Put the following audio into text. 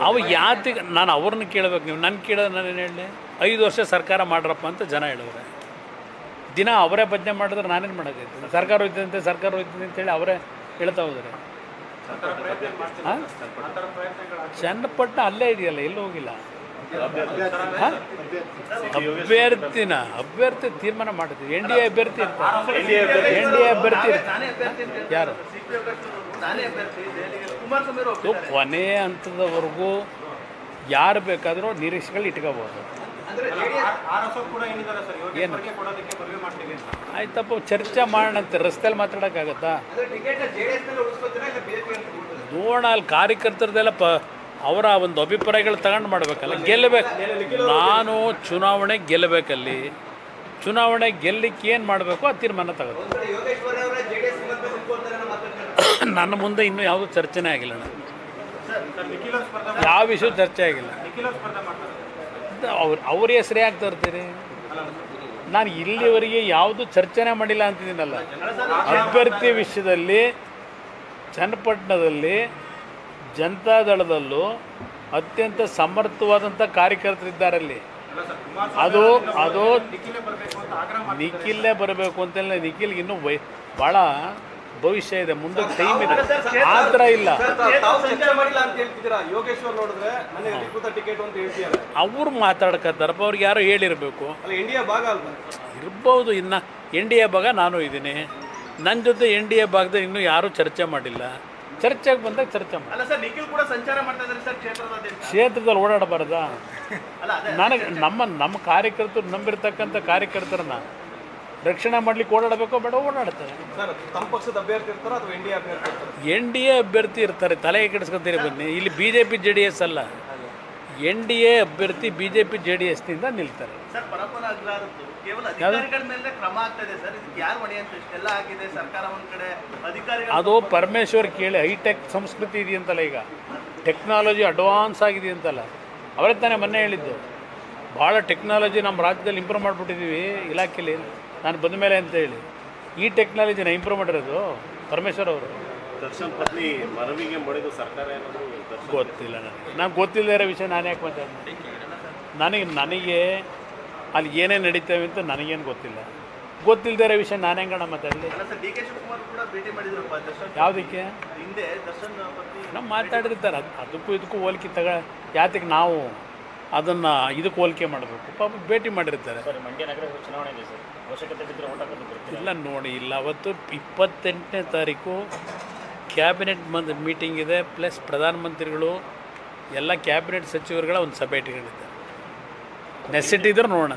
ಅವು ಯಾತಿಗೆ ನಾನು ಅವ್ರನ್ನ ಕೇಳಬೇಕು, ನೀವು ನನ್ನ ಕೇಳೋದು ನಾನೇನು ಹೇಳಿ 5 ವರ್ಷ ಸರ್ಕಾರ ಮಾಡ್ರಪ್ಪ ಅಂತ ಜನ ಹೇಳೋರೆ. ದಿನ ಅವರೇ ಭಜನೆ ಮಾಡಿದ್ರೆ ನಾನೇನು ಮಾಡೋದೈತೆ? ಸರ್ಕಾರ ಹೋಯ್ತಂತೆ ಅಂತೇಳಿ ಅವರೇ ಹೇಳ್ತಾ ಹೋದರೆ ಚನ್ನಪಟ್ಟಣ ಅಲ್ಲೇ ಇದೆಯಲ್ಲ, ಎಲ್ಲೂ ಹೋಗಿಲ್ಲ. ಅಭ್ಯರ್ಥಿ ತೀರ್ಮಾನ ಮಾಡ್ತೀವಿ. ಎನ್ ಡಿ ಎ ಅಭ್ಯರ್ಥಿ ಇರ್ತಾರೆ. ಯಾರು ಕೊನೆ ಹಂತದವರೆಗೂ ಯಾರು ಬೇಕಾದರೂ ನಿರೀಕ್ಷೆಗಳು ಇಟ್ಕೋಬೋದು. ಏನು ಆಯ್ತಪ್ಪ, ಚರ್ಚೆ ಮಾಡೋಣಂತೆ. ರಸ್ತೆಯಲ್ಲಿ ಮಾತಾಡೋಕ್ಕಾಗತ್ತಾ? ನೋಡೋಣ, ಅಲ್ಲಿ ಕಾರ್ಯಕರ್ತರದೆಲ್ಲ ಅವರ ಒಂದು ಅಭಿಪ್ರಾಯಗಳು ತಗೊಂಡು ಮಾಡಬೇಕಲ್ಲ. ಗೆಲ್ಲಬೇಕು. ನಾನು ಚುನಾವಣೆ ಗೆಲ್ಲಬೇಕಲ್ಲಿ. ಚುನಾವಣೆ ಗೆಲ್ಲಲಿಕ್ಕೆ ಏನು ಮಾಡಬೇಕು ಆ ತೀರ್ಮಾನ ತಗೋದು. ನನ್ನ ಮುಂದೆ ಇನ್ನೂ ಯಾವುದೂ ಚರ್ಚೆನೇ ಆಗಿಲ್ಲ. ಯಾವ ವಿಷಯ ಚರ್ಚೆ ಆಗಿಲ್ಲ. ಅವ್ರ ಹೆಸರೇ ಯಾಕೆ ತರ್ತೀರಿ? ನಾನು ಇಲ್ಲಿವರೆಗೆ ಯಾವುದು ಚರ್ಚೆನೇ ಮಾಡಿಲ್ಲ ಅಂತಿದ್ದೀನಲ್ಲ. ಅಭ್ಯರ್ಥಿ ವಿಷಯದಲ್ಲಿ ಚನ್ನಪಟ್ಟಣದಲ್ಲಿ ಜನತಾದಳದಲ್ಲೂ ಅತ್ಯಂತ ಸಮರ್ಥವಾದಂಥ ಕಾರ್ಯಕರ್ತರಿದ್ದಾರಲ್ಲಿ. ಅದು ನಿಖಿಲೇ ಬರಬೇಕು ಅಂತೇಳಿ. ನಿಖಿಲ್ಗೆ ಇನ್ನೂ ಭಾಳ ಭವಿಷ್ಯ ಇದೆ, ಮುಂದೆ ಟೈಮ್ ಇದೆ. ಆ ಥರ ಇಲ್ಲ. ಅವ್ರು ಮಾತಾಡ್ಕತ್ತಾರಪ್ಪ, ಅವ್ರಿಗೆ ಯಾರೋ ಹೇಳಿರ್ಬೇಕು. ಇರ್ಬೋದು. ಇನ್ನು ಎನ್ ಡಿ ಎ ಭಾಗ ನಾನು ಇದ್ದೀನಿ. ನನ್ನ ಜೊತೆ ಎನ್ ಡಿ ಎ ಭಾಗದಲ್ಲಿ ಇನ್ನೂ ಯಾರೂ ಚರ್ಚೆ ಮಾಡಿಲ್ಲ. ಚರ್ಚೆಗೆ ಬಂದಾಗ ಚರ್ಚೆ ಮಾಡಿ. ಕ್ಷೇತ್ರದಲ್ಲಿ ಓಡಾಡಬಾರ್ದಾ? ನನಗೆ ನಮ್ಮ ಕಾರ್ಯಕರ್ತರು, ನಂಬಿರ್ತಕ್ಕಂಥ ಕಾರ್ಯಕರ್ತರನ್ನ ರಕ್ಷಣೆ ಮಾಡ್ಲಿಕ್ಕೆ ಓಡಾಡಬೇಕೋ ಬೇಡ? ಓಡಾಡ್ತಾರೆ. ಎನ್ ಡಿ ಎ ಅಭ್ಯರ್ಥಿ ಇರ್ತಾರೆ. ತಲೆಗೆ ಕೆಡಿಸ್ಕೊತೀರಿ ಬನ್ನಿ. ಇಲ್ಲಿ BJP JDS ಅಲ್ಲ, ಎನ್ ಡಿ ಎ ಅಭ್ಯರ್ಥಿ BJP JDSನಿಂದ ನಿಲ್ತಾರೆ. ಅದು ಪರಮೇಶ್ವರ್ ಕೇಳಿ. ಹೈಟೆಕ್ ಸಂಸ್ಕೃತಿ ಇದೆಯಂತಲ್ಲ, ಈಗ ಟೆಕ್ನಾಲಜಿ ಅಡ್ವಾನ್ಸ್ ಆಗಿದೆಯಂತಲ್ಲ. ಅವರೇ ತಾನೇ ಮೊನ್ನೆ ಹೇಳಿದ್ದು, ಭಾಳ ಟೆಕ್ನಾಲಜಿ ನಮ್ಮ ರಾಜ್ಯದಲ್ಲಿ ಇಂಪ್ರೂವ್ ಮಾಡಿಬಿಟ್ಟಿದ್ದೀವಿ ಇಲಾಖೆಯಲ್ಲಿ, ನಾನು ಬಂದ ಮೇಲೆ ಅಂತ ಹೇಳಿ. ಈ ಟೆಕ್ನಾಲಜಿನ ಇಂಪ್ರೂವ್ ಮಾಡಿರೋದು ಪರಮೇಶ್ವರ್ ಅವರು. ದರ್ಶನ್ ಪತ್ನಿ ಮನವಿಗೆ ಮಾಡಿದ್ದು ಸರ್ಕಾರ ಗೊತ್ತಿಲ್ಲ ನನಗೆ ಗೊತ್ತಿಲ್ಲದೇ ಇರೋ ವಿಷಯ ನಾನು ಯಾಕೆ ಮಾತಾಡ್ತೀನಿ? ನನಗೆ ಅಲ್ಲಿ ಏನೇನು ನಡೀತೇವೆ ಅಂತ ನನಗೇನು ಗೊತ್ತಿಲ್ಲದೇ ಇರೋ ವಿಷಯ ನಾನು ಹೆಂಗಣ ಮಾತಾಡಲಿ? ಯಾವುದಕ್ಕೆ ನಾವು ಮಾತಾಡಿರ್ತಾರೆ. ಅದಕ್ಕೂ ಇದಕ್ಕೂ ಹೋಲಿಕೆ ಯಾತಕ್ಕೆ ನಾವು ಅದನ್ನು ಇದಕ್ಕೆ ಹೋಲಿಕೆ ಮಾಡಬೇಕು? ಪಾಪ ಭೇಟಿ ಮಾಡಿರ್ತಾರೆ. ಇಲ್ಲ ನೋಡಿ, ಇಲ್ಲ ಅವತ್ತು 28ನೇ ತಾರೀಕು ಕ್ಯಾಬಿನೆಟ್ ಮೀಟಿಂಗ್ ಇದೆ. ಪ್ಲಸ್ ಪ್ರಧಾನಮಂತ್ರಿಗಳು ಎಲ್ಲ ಕ್ಯಾಬಿನೆಟ್ ಸಚಿವರುಗಳ ಒಂದು ಸಭೆ ಇಟ್ಕೊಂಡಿದ್ದಾರೆ. ನೆಸಿಟಿ ಇದ್ರೆ ನೋಡೋಣ.